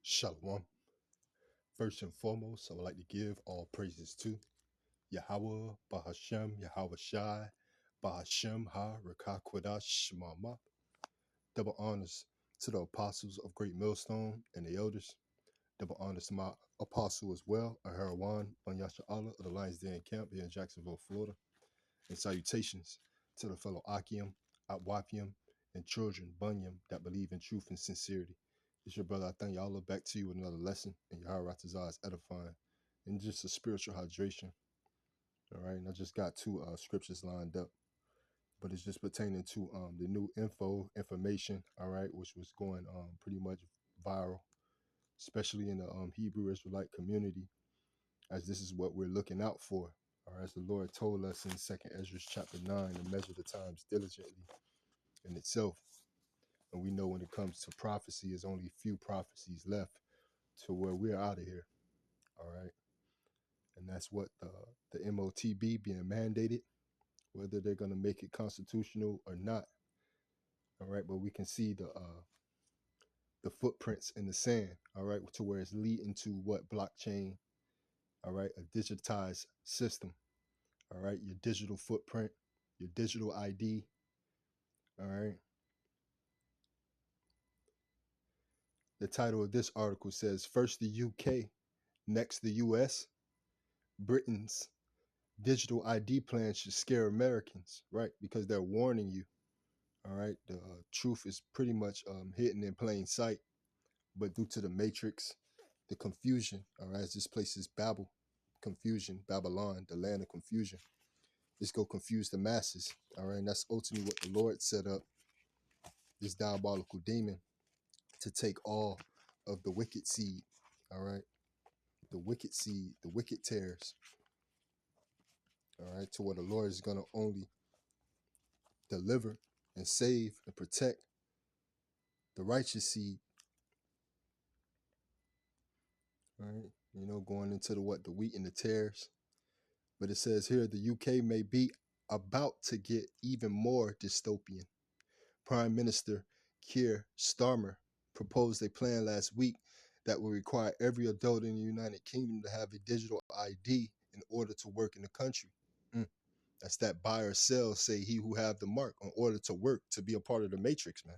Shalom. First and foremost, I would like to give all praises to Yahweh, Bahashem, Yahweh Shai, Bahashem Ha, Rakakwadash, Mama. Double honors to the apostles of Great Millstone and the elders. Double honors to my apostle as well, Aharawan Banyasha Allah of the Lions Den Camp here in Jacksonville, Florida. And salutations to the fellow Akim, Atwapium, and children, Bunyam, that believe in truth and sincerity. It's your brother, I thank y'all. Look back to you with another lesson, and your Ratazah is edifying, and just a spiritual hydration. All right, and I just got two scriptures lined up, but it's just pertaining to the new information, all right, which was going pretty much viral, especially in the Hebrew Israelite community, as this is what we're looking out for. All right, as the Lord told us in 2nd Ezra chapter 9 to measure the times diligently in itself. And we know when it comes to prophecy, there's only a few prophecies left to where we're out of here. All right. And that's what the MOTB being mandated, whether they're going to make it constitutional or not. All right. But we can see the footprints in the sand. All right. To where it's leading to what blockchain. All right. A digitized system. All right. Your digital footprint, your digital ID. All right. The title of this article says, first the UK, next the US. Britain's digital ID plan should scare Americans, right? Because they're warning you. All right. The truth is pretty much hidden in plain sight. But due to the matrix, the confusion, all right, as this place is Babel, confusion, Babylon, the land of confusion. It's going to confuse the masses. All right. And that's ultimately what the Lord set up, this diabolical demon, to take all of the wicked seed. All right. The wicked seed, the wicked tares. All right. To where the Lord is going to only deliver and save and protect the righteous seed. All right. You know, going into the what? The wheat and the tares. But it says here the UK may be about to get even more dystopian. Prime Minister Keir Starmer proposed a plan last week that will require every adult in the United Kingdom to have a digital ID in order to work in the country. That's that buy or sell, say he who have the mark, in order to work, to be a part of the matrix, man.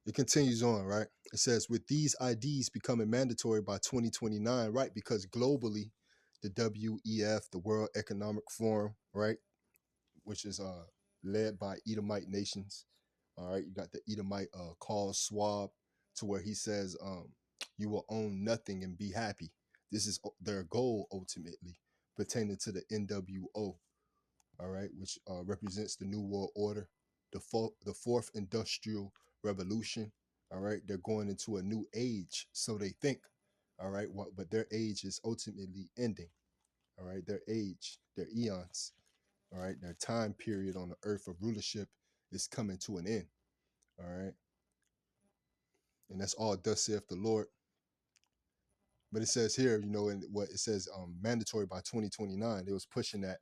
It continues on, right? It says, with these IDs becoming mandatory by 2029, right? Because globally, the WEF, the World Economic Forum, right? Which is led by Edomite nations. All right, you got the Edomite Carl Schwab, to where he says, you will own nothing and be happy. This is their goal ultimately, pertaining to the NWO, all right, which represents the New World Order, the fourth industrial revolution. All right, they're going into a new age, so they think. All right, but their age is ultimately ending. All right, their age, their eons. All right, their time period on the earth of rulership is coming to an end. All right, and that's all thus saith the Lord. But it says here, you know, in what it says, mandatory by 2029. They was pushing that,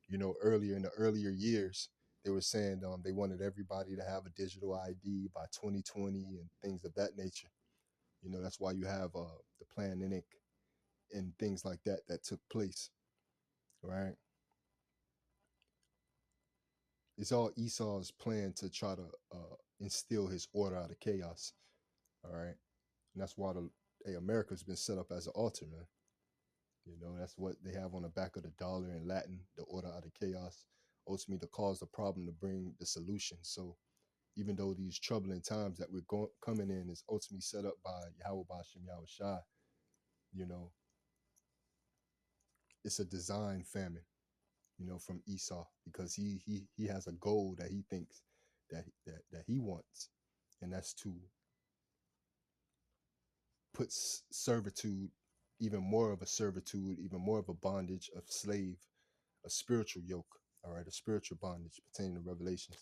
you know, earlier in the earlier years. They were saying they wanted everybody to have a digital ID by 2020 and things of that nature. You know, that's why you have the Plan Inc. and things like that that took place, right? It's all Esau's plan to try to instill his order out of chaos, all right? And that's why America's been set up as an altar, man. You know, that's what they have on the back of the dollar in Latin, the order out of chaos, ultimately to cause the problem to bring the solution. So even though these troubling times that we're coming in is ultimately set up by Yahweh Bashem Yahweh Shai, you know, it's a design famine, you know, from Esau, because he has a goal that he thinks that he wants, and that's to put servitude, even more of a servitude, even more of a bondage of slave, a spiritual yoke, all right, a spiritual bondage pertaining to Revelations.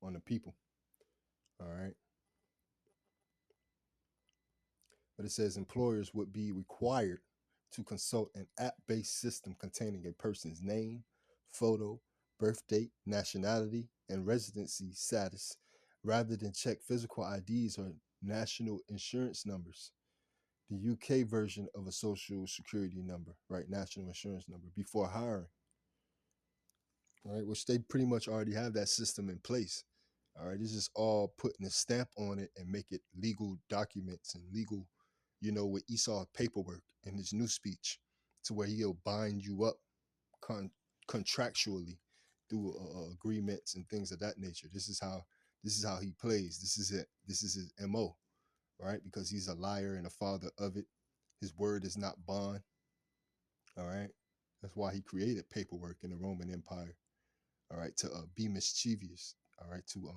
On the people, all right. But it says employers would be required to consult an app-based system containing a person's name, photo, birth date, nationality, and residency status rather than check physical IDs or national insurance numbers. The UK version of a social security number, right? National insurance number before hiring, right? Which they pretty much already have that system in place. All right. It's just all putting a stamp on it and make it legal documents and legal, with Esau paperwork in his new speech to where he'll bind you up con- contractually through agreements and things of that nature. This is how he plays. This is it. This is his MO, right? Because he's a liar and a father of it. His word is not bond. All right. That's why he created paperwork in the Roman Empire. All right, to be mischievous. All right, to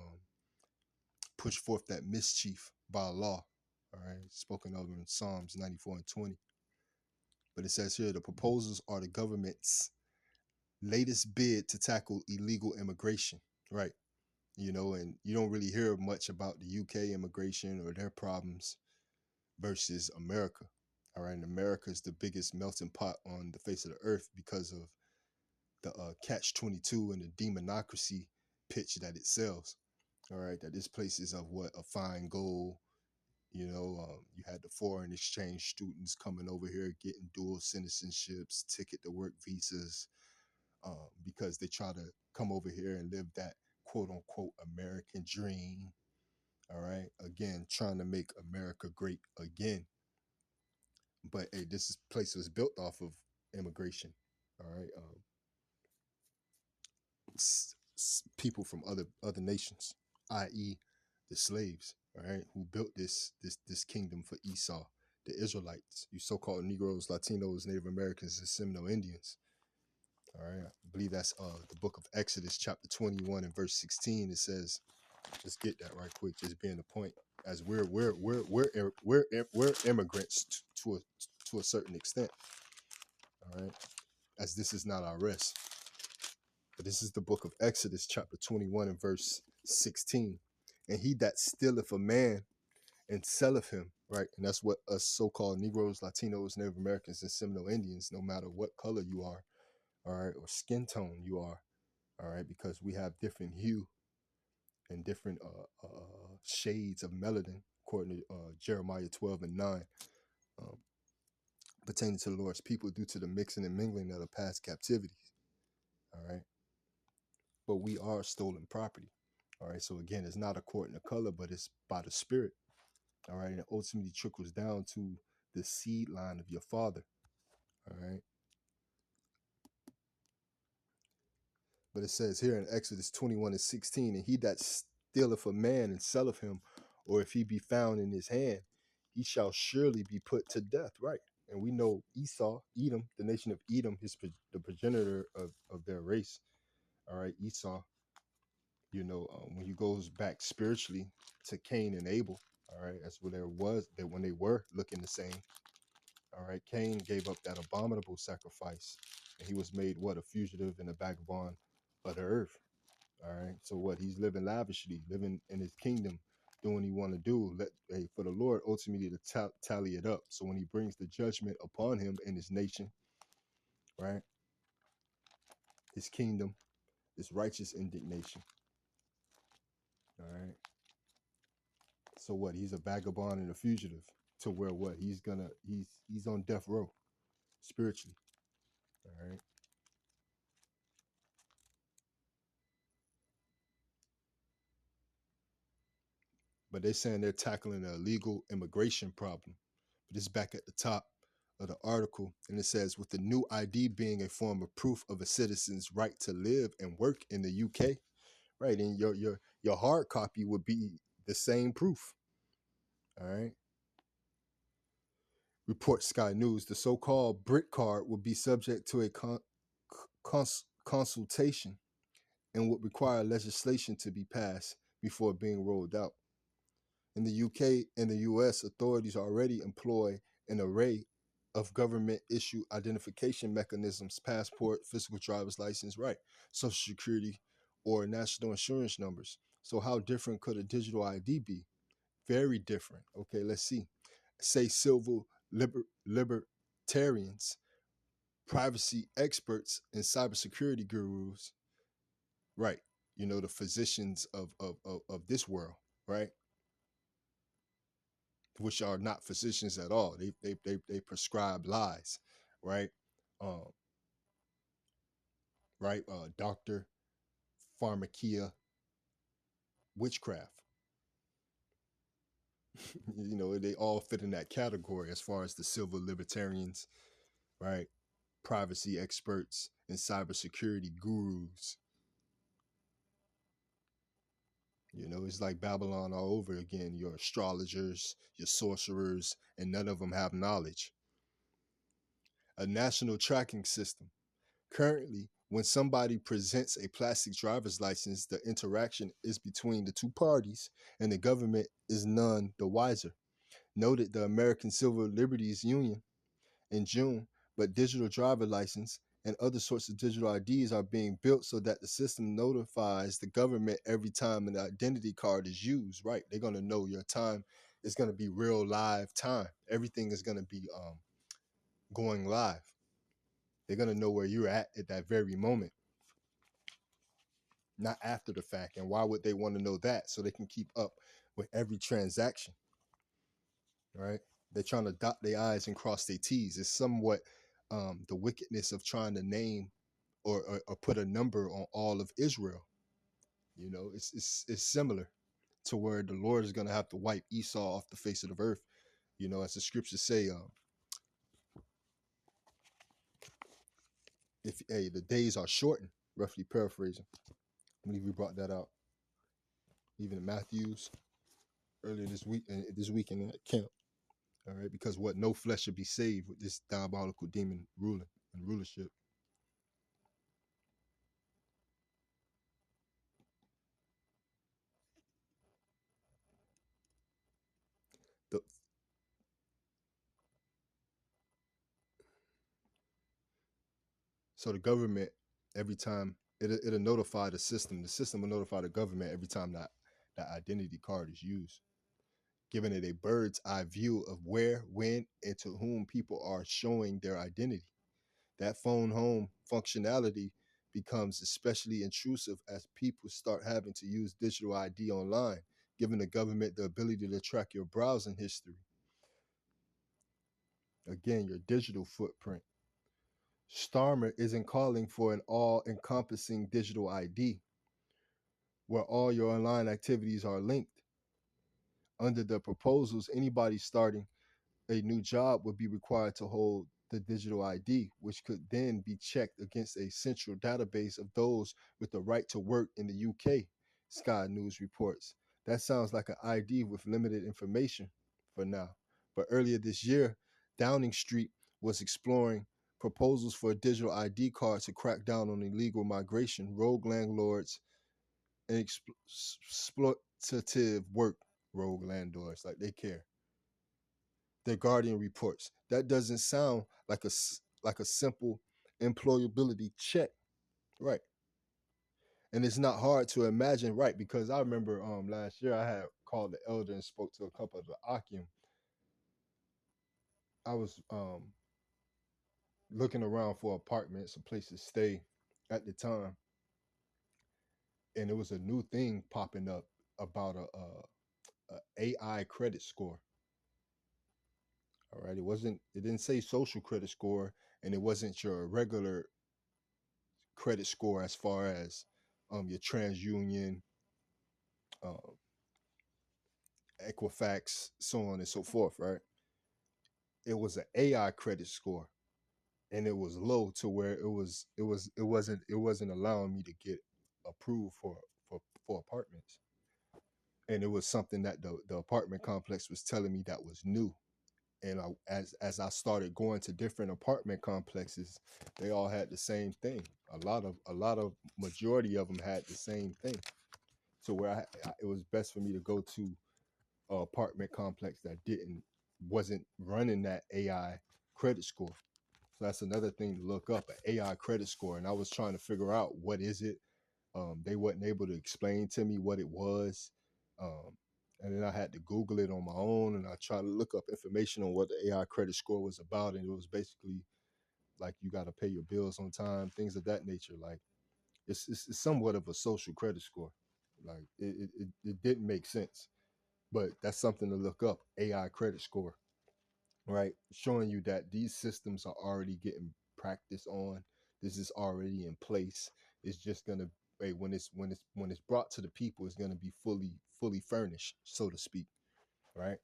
push forth that mischief by law. All right, spoken of in Psalms 94 and 20. But it says here the proposals are the government's latest bid to tackle illegal immigration. Right. And you don't really hear much about the UK immigration or their problems versus America. All right, and America is the biggest melting pot on the face of the earth because of the catch 22 and the demonocracy pitch that it sells. All right, that this place is of what a fine gold. You had the foreign exchange students coming over here getting dual citizenships, ticket to work visas, because they try to come over here and live that quote unquote American dream. All right, again, trying to make America great again. But hey, this place was built off of immigration. All right, people from other nations, i.e., the slaves, all right, who built this kingdom for Esau, the Israelites, you so-called Negroes, Latinos, Native Americans, and Seminole Indians. All right, I believe that's the book of Exodus, chapter 21 and verse 16. It says, let's get that right quick, just being the point, as we're immigrants to a certain extent. All right, as this is not our rest. But this is the book of Exodus, chapter 21 and verse 16. And he that stealeth a man and selleth him, right? And that's what us so-called Negroes, Latinos, Native Americans, and Seminole Indians, no matter what color you are, all right, or skin tone you are, all right, because we have different hue and different shades of melanin, according to Jeremiah 12 and 9, um, pertaining to the Lord's people due to the mixing and mingling of the past captivities, all right? But we are stolen property. All right. So again, it's not according to color, but it's by the spirit. All right. And it ultimately trickles down to the seed line of your father. All right. But it says here in Exodus 21 and 16, and he that stealeth a man and selleth him, or if he be found in his hand, he shall surely be put to death. Right. And we know Esau, Edom, the nation of Edom, the progenitor of their race. All right. Esau, when you goes back spiritually to Cain and Abel, all right, that's what there was that when they were looking the same. All right, Cain gave up that abominable sacrifice, and he was made what, a fugitive and a vagabond of the earth. All right, so what, he's living lavishly, living in his kingdom, doing what he want to do. For the Lord ultimately to tally it up. So when he brings the judgment upon him and his nation, right, his kingdom, this righteous indignation. All right. So what? He's a vagabond and a fugitive. To where what? He's on death row spiritually. All right. But they're saying they're tackling a illegal immigration problem. But it's back at the top of the article, and it says with the new ID being a form of proof of a citizen's right to live and work in the UK, right? And your hard copy would be the same proof. All right. Report Sky News. The so-called Brit card will be subject to a consultation and would require legislation to be passed before being rolled out. In the UK and the US, authorities already employ an array of government issue identification mechanisms: passport, physical driver's license, right, social security, or national insurance numbers. So how different could a digital ID be? Very different. Okay, let's see. Say civil libertarians, privacy experts, and cybersecurity gurus. Right. the physicians of this world, right? Which are not physicians at all. They prescribe lies, right? Um, right? Doctor, pharmakia, witchcraft. They all fit in that category as far as the civil libertarians, right? Privacy experts and cybersecurity gurus. It's like Babylon all over again. Your astrologers, your sorcerers, and none of them have knowledge. A national tracking system. Currently, when somebody presents a plastic driver's license, the interaction is between the two parties, and the government is none the wiser. Noted the American Civil Liberties Union in June, but digital driver license and other sorts of digital IDs are being built so that the system notifies the government every time an identity card is used. Right, they're gonna know your time. It's gonna be real live time. Everything is gonna be going live. They're gonna know where you're at that very moment, not after the fact. And why would they want to know that? So they can keep up with every transaction, right? They're trying to dot their I's and cross their T's. It's somewhat the wickedness of trying to name or put a number on all of Israel. It's similar to where the Lord is going to have to wipe Esau off the face of the earth. As the scriptures say, if the days are shortened, roughly paraphrasing. I believe we brought that out even in Matthew's earlier this week in that camp. All right, because what no flesh should be saved with this diabolical demon ruling and rulership. The, so the government, every time it'll notify the system will notify the government every time that identity card is used, giving it a bird's eye view of where, when, and to whom people are showing their identity. That phone home functionality becomes especially intrusive as people start having to use digital ID online, giving the government the ability to track your browsing history. Again, your digital footprint. Starmer isn't calling for an all encompassing digital ID where all your online activities are linked. Under the proposals, anybody starting a new job would be required to hold the digital ID, which could then be checked against a central database of those with the right to work in the UK, Sky News reports. That sounds like an ID with limited information for now. But earlier this year, Downing Street was exploring proposals for a digital ID card to crack down on illegal migration, rogue landlords, and exploitative work. Rogue landlords, like they care. The Guardian reports. That doesn't sound like a simple employability check, right? And it's not hard to imagine, right? Because I remember last year I had called the elder and spoke to a couple of the Akim. I was looking around for apartments, a place to stay at the time, and it was a new thing popping up about a AI credit score. All right, it didn't say social credit score, and it wasn't your regular credit score as far as your TransUnion, uh, Equifax, so on and so forth, right? It was an AI credit score, and it was low to where it wasn't allowing me to get approved for apartments, and it was something that the apartment complex was telling me that was new. And as I started going to different apartment complexes, they all had the same thing. A lot of majority of them had the same thing. So where it was best for me to go to a apartment complex that wasn't running that AI credit score. So that's another thing to look up, an AI credit score. And I was trying to figure out what is it. They wasn't able to explain to me what it was. Um, and then I had to Google it on my own, and I tried to look up information on what the AI credit score was about. And it was basically like you got to pay your bills on time, things of that nature. Like It's somewhat of a social credit score. Like it didn't make sense, but that's something to look up. AI credit score, right? Showing you that these systems are already getting practice on. This is already in place. It's just gonna when it's brought to the people, it's gonna be fully furnished, so to speak, right?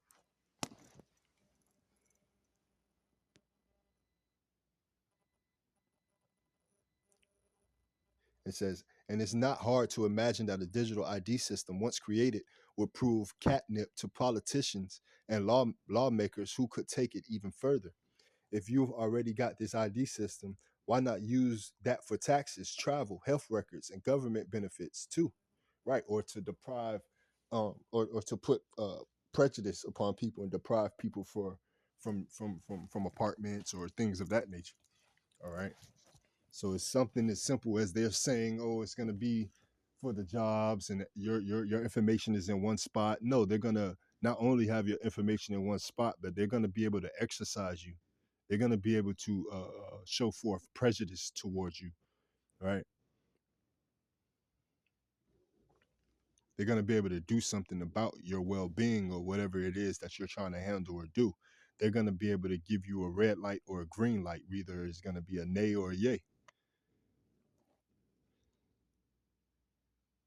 It says, and it's not hard to imagine that a digital ID system, once created, would prove catnip to politicians and lawmakers who could take it even further. If you've already got this ID system, why not use that for taxes, travel, health records, and government benefits too, right? Or to deprive, or to put prejudice upon people and deprive people from apartments or things of that nature. All right. So it's something as simple as they're saying, "Oh, it's going to be for the jobs, and your information is in one spot." No, they're going to not only have your information in one spot, but they're going to be able to exercise you. They're going to be able to show forth prejudice towards you, right? They're going to be able to do something about your well-being or whatever it is that you're trying to handle or do. They're going to be able to give you a red light or a green light. Either it's going to be a nay or a yay.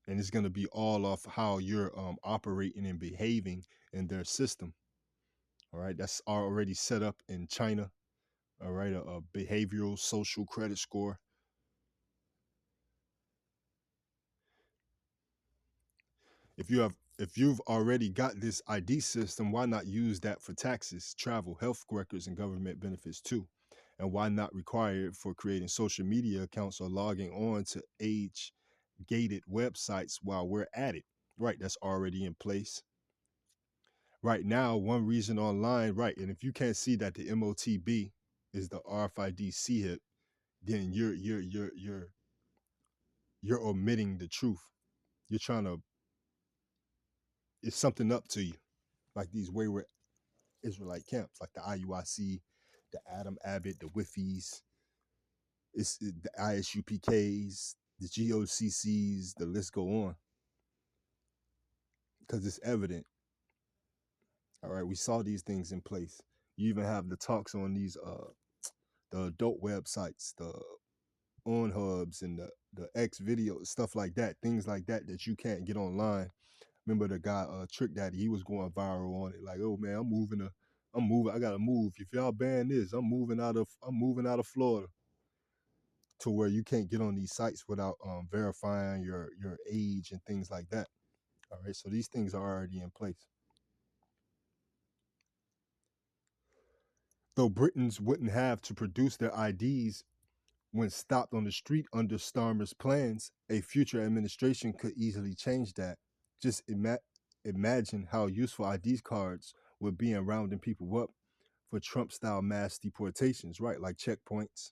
And it's going to be all off how you're operating and behaving in their system. All right, that's already set up in China. All right, a behavioral social credit score. If you've already got this ID system, why not use that for taxes, travel, health records, and government benefits too? And why not require it for creating social media accounts or logging on to age gated websites while we're at it? Right, that's already in place. Right now, one reason online, right, and if you can't see that the MOTB is the RFID hit, then you're omitting the truth. You're trying to it's something up to you, like these wayward Israelite camps, like the IUIC, the Adam Abbott, the Wifis, the ISUPKs, the GOCCs, the list go on, because it's evident. All right, we saw these things in place. You even have the talks on these the adult websites, the on hubs and the X video stuff like that, things like that you can't get online. Remember the guy Trick Daddy, he was going viral on it, like, oh man, I'm moving, I gotta move. If y'all ban this, I'm moving out of Florida, to where you can't get on these sites without verifying your age and things like that. All right, so these things are already in place. Though Britons wouldn't have to produce their IDs when stopped on the street under Starmer's plans, a future administration could easily change that. Just imagine how useful ID cards would be in rounding people up for Trump style mass deportations, right? Like checkpoints.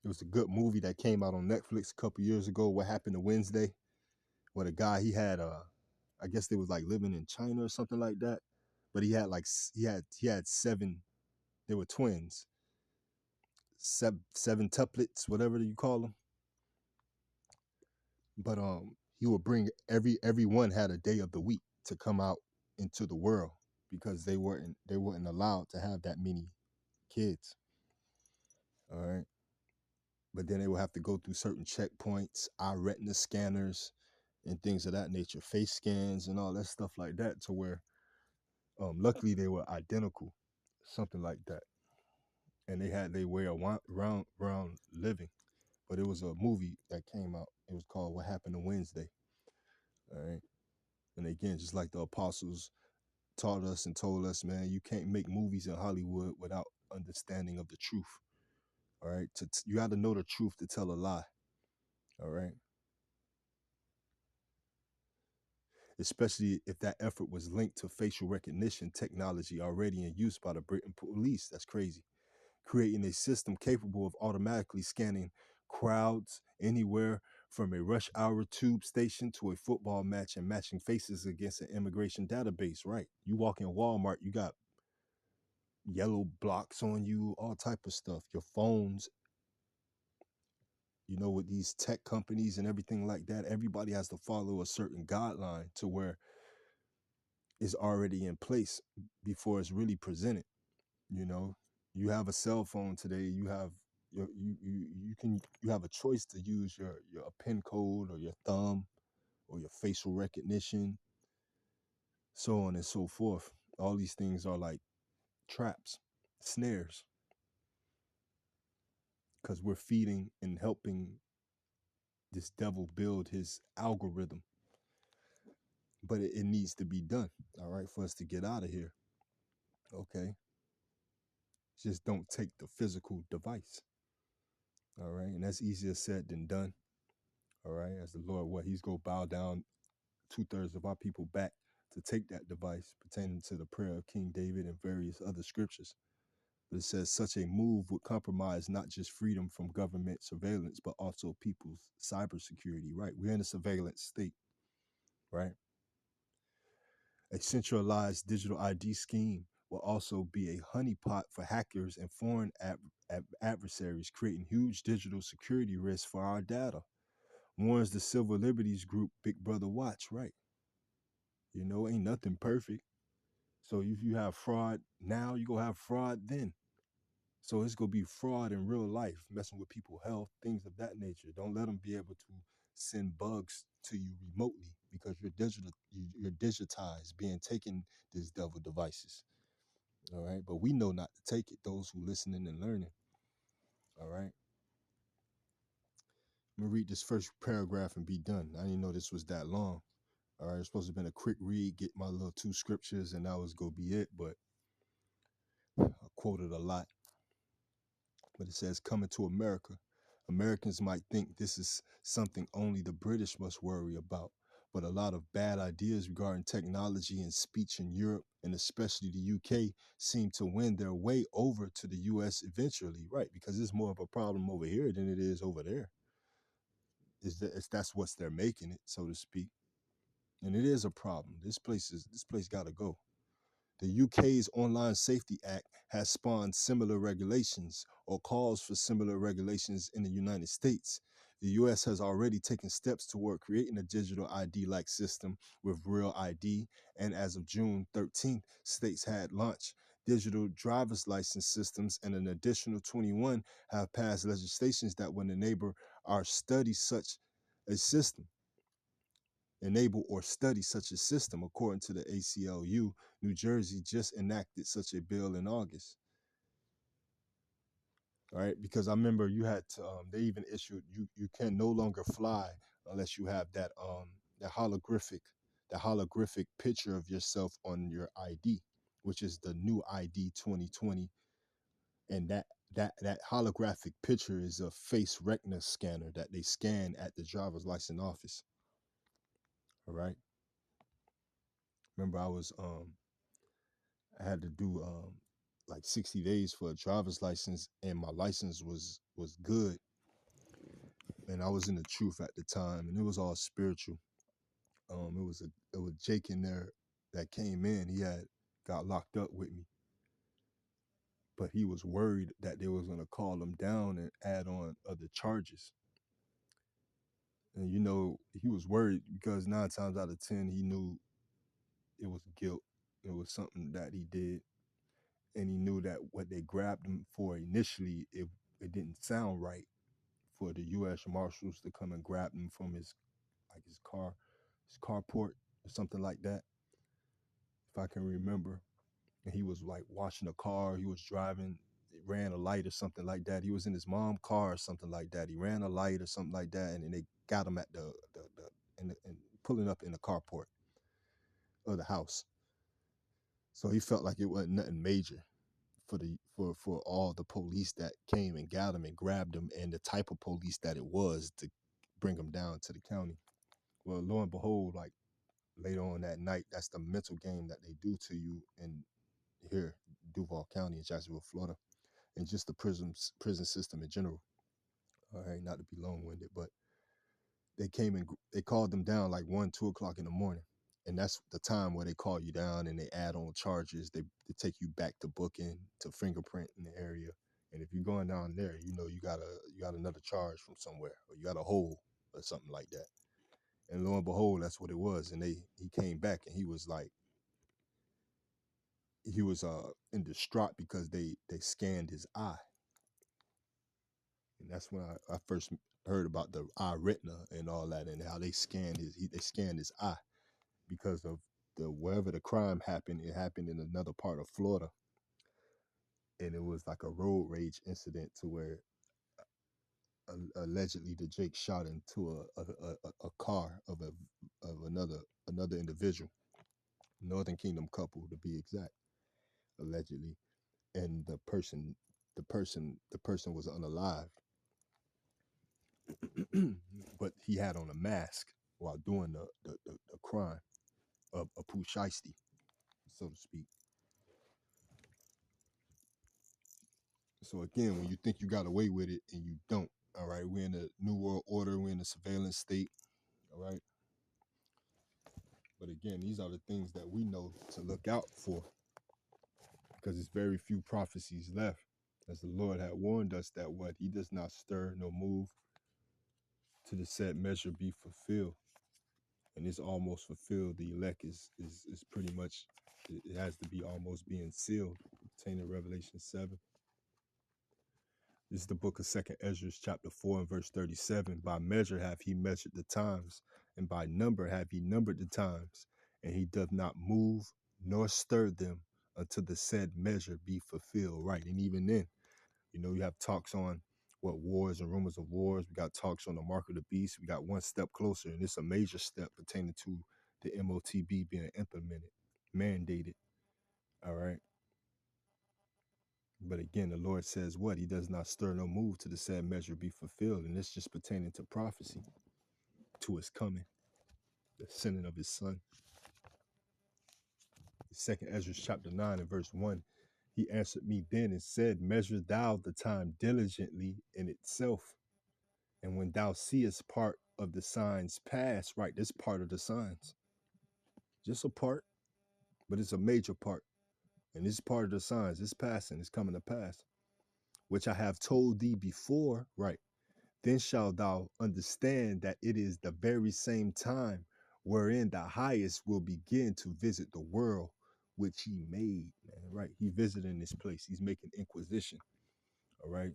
It was a good movie that came out on Netflix a couple years ago. What happened to Wednesday? Where the guy, he had I guess they was like living in China or something like that, but he had like he had seven. They were twins, seven tuplets, whatever you call them. But he would bring everyone had a day of the week to come out into the world, because they weren't allowed to have that many kids. All right, but then they would have to go through certain checkpoints, eye retina scanners, and things of that nature, face scans and all that stuff like that, to where luckily they were identical, something like that, and they had their way of round living. But it was a movie that came out. It was called What Happened to Wednesday. All right, and again, just like the apostles taught us and told us, man, you can't make movies in Hollywood without understanding of the truth. All right, you got to know the truth to tell a lie. All right, especially if that effort was linked to facial recognition technology already in use by the Britain police. That's crazy. Creating a system capable of automatically scanning crowds anywhere from a rush hour tube station to a football match and matching faces against an immigration database. Right, you walk in Walmart, you got yellow blocks on you, all type of stuff. Your phones, You know, with these tech companies and everything like that, everybody has to follow a certain guideline to where it's already in place before it's really presented. You know, you have a cell phone today. You have you have a choice to use your pin code or your thumb or your facial recognition, so on and so forth. All these things are like traps, snares, because we're feeding and helping this devil build his algorithm. But it needs to be done, all right, for us to get out of here. Okay, just don't take the physical device, all right, and that's easier said than done. All right, as the Lord, what he's gonna bow down 2/3 of our people back to take that device pertaining to the prayer of King David and various other scriptures. But it says such a move would compromise not just freedom from government surveillance, but also people's cybersecurity, right? We're in a surveillance state, right? A centralized digital ID scheme will also be a honeypot for hackers and foreign adversaries, creating huge digital security risks for our data. Warns the civil liberties group Big Brother Watch, right? You know, ain't nothing perfect. So if you have fraud now, you gonna have fraud then. So it's gonna be fraud in real life, messing with people's health, things of that nature. Don't let them be able to send bugs to you remotely because you're digital, you're digitized, being taken these devil devices. All right, but we know not to take it. Those who listening and learning. All right, I'm gonna read this first paragraph and be done. I didn't know this was that long. All right, it's supposed to have been a quick read, get my little 2 scriptures, and that was gonna be it. But I quoted a lot. But it says, coming to America. Americans might think this is something only the British must worry about, but a lot of bad ideas regarding technology and speech in Europe, and especially the UK, seem to win their way over to the US eventually, right? Because it's more of a problem over here than it is over there. That's what's they're making it, so to speak. And it is a problem. This place gotta go. The UK's Online Safety Act has spawned similar regulations or calls for similar regulations in the United States. The US has already taken steps toward creating a digital ID like system with Real ID, and as of June 13th, states had launched digital driver's license systems, and an additional 21 have passed legislations that would enable our study such a system enable or study such a system. According to the ACLU, New Jersey just enacted such a bill in August. All right, because I remember you had to, they even issued you can no longer fly unless you have that holographic picture of yourself on your ID, which is the new ID 2020, and that holographic picture is a face retina scanner that they scan at the driver's license office. All right. Remember, I had to do like 60 days for a driver's license, and my license was good, and I was in the truth at the time, and it was all spiritual. It was Jake in there that came in. He had got locked up with me, but he was worried that they was gonna call him down and add on other charges. And you know, he was worried because 9 times out of 10 he knew it was guilt. It was something that he did, and he knew that what they grabbed him for initially, it didn't sound right for the U.S. Marshals to come and grab him from his carport or something like that, if I can remember. And he was like washing a car. He was driving. It ran a light or something like that. He was in his mom's car or something like that. He ran a light or something like that, and then they got him at and pulling up in the carport of the house. So he felt like it wasn't nothing major for all the police that came and got him and grabbed him, and the type of police that it was to bring him down to the county. Well, lo and behold, like later on that night, that's the mental game that they do to you in here, Duval County in Jacksonville, Florida, and just the prison system in general. All right, not to be long winded, but they came and they called them down like 1, 2 o'clock in the morning. And that's the time where they call you down and they add on charges. They take you back to booking, to fingerprint in the area. And if you're going down there, you got another charge from somewhere, or you got a hole or something like that. And lo and behold, that's what it was. And he came back and he was like, he was in distraught because they scanned his eye. And that's when I first heard about the eye retina and all that, and how they scanned his eye, because of the wherever the crime happened, it happened in another part of Florida. And it was like a road rage incident to where allegedly the Jake shot into a car of another individual, Northern Kingdom couple to be exact, allegedly. And the person was unalive. But he had on a mask while doing the crime of a Pooh Shiesty, so to speak. So again, when you think you got away with it and you don't, all right, we're in a new world order, we're in a surveillance state, all right. But again, these are the things that we know to look out for, because there's very few prophecies left. As the Lord had warned us that what he does not stir nor move to the said measure be fulfilled. And it's almost fulfilled. The elect is pretty much, it has to be almost being sealed. Obtaining Revelation 7. This is the book of Second Ezra, chapter 4 and verse 37. By measure have he measured the times, and by number have he numbered the times, and he doth not move nor stir them until the said measure be fulfilled. Right. And even then, you have talks on what wars and rumors of wars. We got talks on the mark of the beast. We got one step closer, and it's a major step pertaining to the MOTB being implemented, mandated. All right. But again, the Lord says what? He does not stir nor move to the said measure be fulfilled. And it's just pertaining to prophecy, to his coming, the sending of his son. Second Ezra chapter 9 and verse 1. He answered me then and said, measure thou the time diligently in itself. And when thou seest part of the signs pass, right, this part of the signs, just a part, but it's a major part. And this part of the signs, it's passing, it's coming to pass, which I have told thee before, right? Then shalt thou understand that it is the very same time wherein the highest will begin to visit the world which he made, man, right? He visiting this place. He's making inquisition, all right,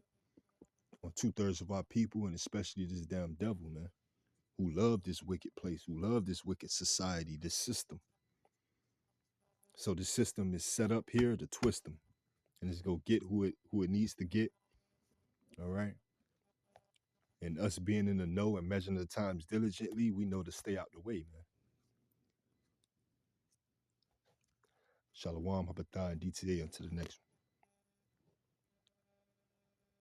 on 2/3 of our people, and especially this damn devil, man, who love this wicked place, who love this wicked society, this system. So the system is set up here to twist them, and it's go get who it needs to get, all right? And us being in the know and measuring the times diligently, we know to stay out the way, man. Shalom, Habatah, and DTA until the next one.